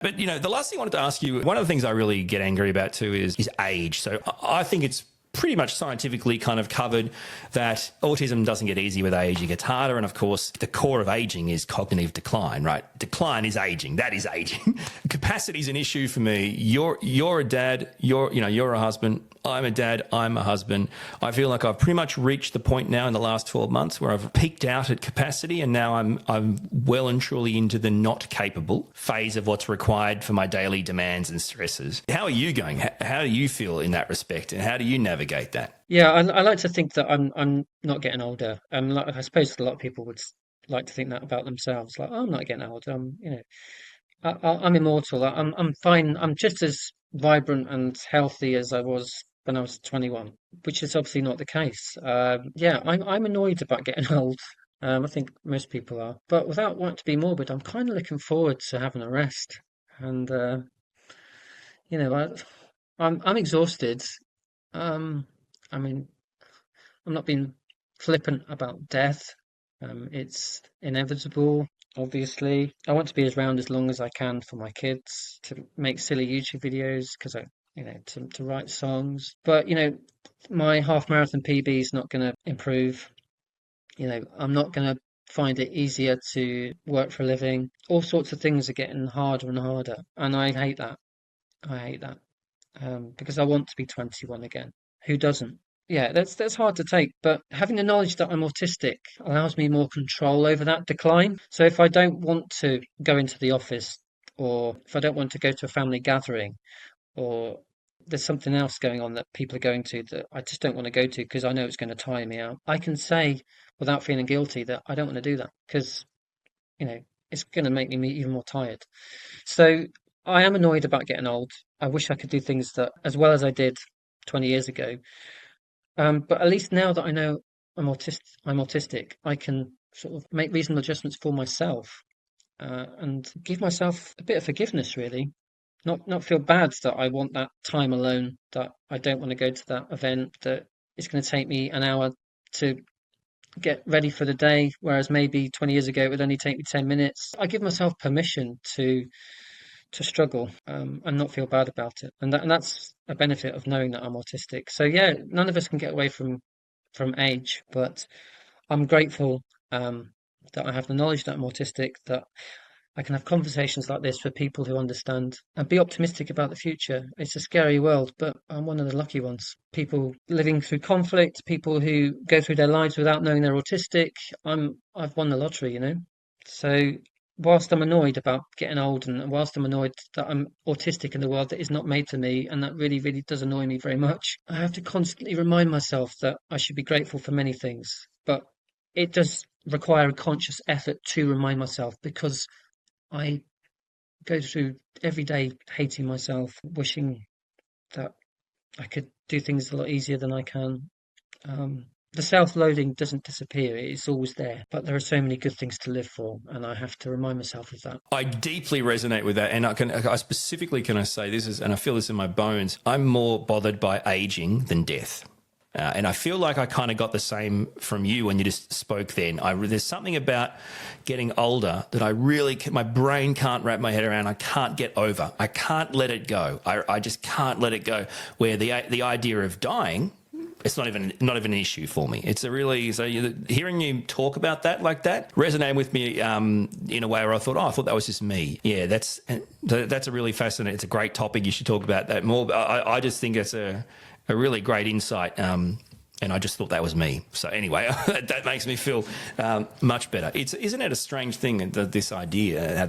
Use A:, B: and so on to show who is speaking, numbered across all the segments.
A: But, the last thing I wanted to ask you, one of the things I really get angry about too is age. So I think it's pretty much scientifically kind of covered that autism doesn't get easier with age, it gets harder. And of course, the core of aging is cognitive decline, right? Decline is aging. That is aging. Capacity is an issue for me. You're a dad, you're a husband. I'm a dad, I'm a husband. I feel like I've pretty much reached the point now in the last 12 months where I've peaked out at capacity, and now I'm well and truly into the not capable phase of what's required for my daily demands and stresses. How are you going? How do you feel in that respect, and how do you navigate that?
B: Yeah, I like to think that I'm not getting older. Like, I suppose a lot of people would like to think that about themselves. Like, oh, I'm not getting older. I'm immortal. I'm fine. I'm just as vibrant and healthy as I was when I was 21, which is obviously not the case. Yeah, I'm annoyed about getting old. I think most people are, but without wanting to be morbid, I'm kind of looking forward to having a rest. And you know, I'm exhausted. Um, I mean, I'm not being flippant about death. It's inevitable, obviously. I want to be around as long as I can for my kids, to make silly YouTube videos because to write songs. But, my half marathon PB is not going to improve. I'm not going to find it easier to work for a living. All sorts of things are getting harder and harder. And I hate that. I hate that. Because I want to be 21 again. Who doesn't? Yeah, that's hard to take, but having the knowledge that I'm autistic allows me more control over that decline. So if I don't want to go into the office, or if I don't want to go to a family gathering, or there's something else going on that people are going to that I just don't want to go to because I know it's going to tire me out, I can say without feeling guilty that I don't want to do that because, you know, it's going to make me even more tired. So I am annoyed about getting old. I wish I could do things that as well as I did 20 years ago. But at least now that I know I'm autistic, I can sort of make reasonable adjustments for myself, and give myself a bit of forgiveness, really. Not feel bad that I want that time alone, that I don't want to go to that event, that it's going to take me an hour to get ready for the day, whereas maybe 20 years ago it would only take me 10 minutes. I give myself permission to struggle, and not feel bad about it, and that's a benefit of knowing that I'm autistic. So yeah, none of us can get away from age, but I'm grateful, that I have the knowledge that I'm autistic, that I can have conversations like this with people who understand and be optimistic about the future. It's a scary world, but I'm one of the lucky ones. People living through conflict, people who go through their lives without knowing they're autistic. I've won the lottery, you know. So whilst I'm annoyed about getting old, and whilst I'm annoyed that I'm autistic in the world that is not made for me, and that really, really does annoy me very much, I have to constantly remind myself that I should be grateful for many things. But it does require a conscious effort to remind myself because I go through every day hating myself, wishing that I could do things a lot easier than I can. The self-loathing doesn't disappear; it's always there. But there are so many good things to live for, and I have to remind myself of that.
A: I deeply resonate with that, and I specifically can I say this is, and I feel this in my bones. I'm more bothered by aging than death. And I feel like I kind of got the same from you when you just spoke then. There's something about getting older that my brain can't wrap my head around. I can't get over. I can't let it go. I just can't let it go. Where the idea of dying, it's not even an issue for me. It's hearing you talk about that like that resonated with me in a way where I thought that was just me. Yeah, that's a really fascinating. It's a great topic. You should talk about that more. I just think it's a really great insight, and I just thought that was me. So anyway, that makes me feel much better. Isn't it a strange thing, this idea,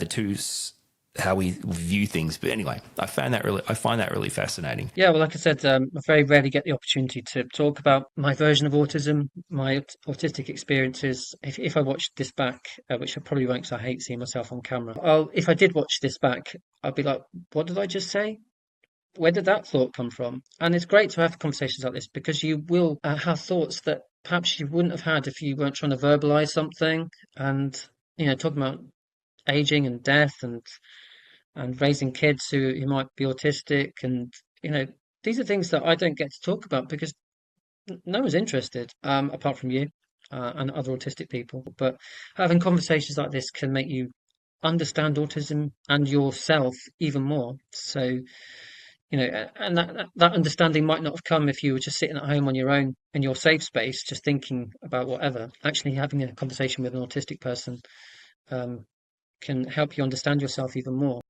A: how we view things? But anyway, I find that really fascinating.
B: Yeah, well, like I said, I very rarely get the opportunity to talk about my version of autism, my autistic experiences. If I watch this back, which I probably won't, because I hate seeing myself on camera. If I did watch this back, I'd be like, "What did I just say? Where did that thought come from?" And it's great to have conversations like this because you will have thoughts that perhaps you wouldn't have had if you weren't trying to verbalize something. And talking about aging and death, and raising kids who might be autistic, and these are things that I don't get to talk about because no one's interested, apart from you, and other autistic people. But having conversations like this can make you understand autism and yourself even more. So, and that understanding might not have come if you were just sitting at home on your own in your safe space, just thinking about whatever. Actually, having a conversation with an autistic person um, can help you understand yourself even more.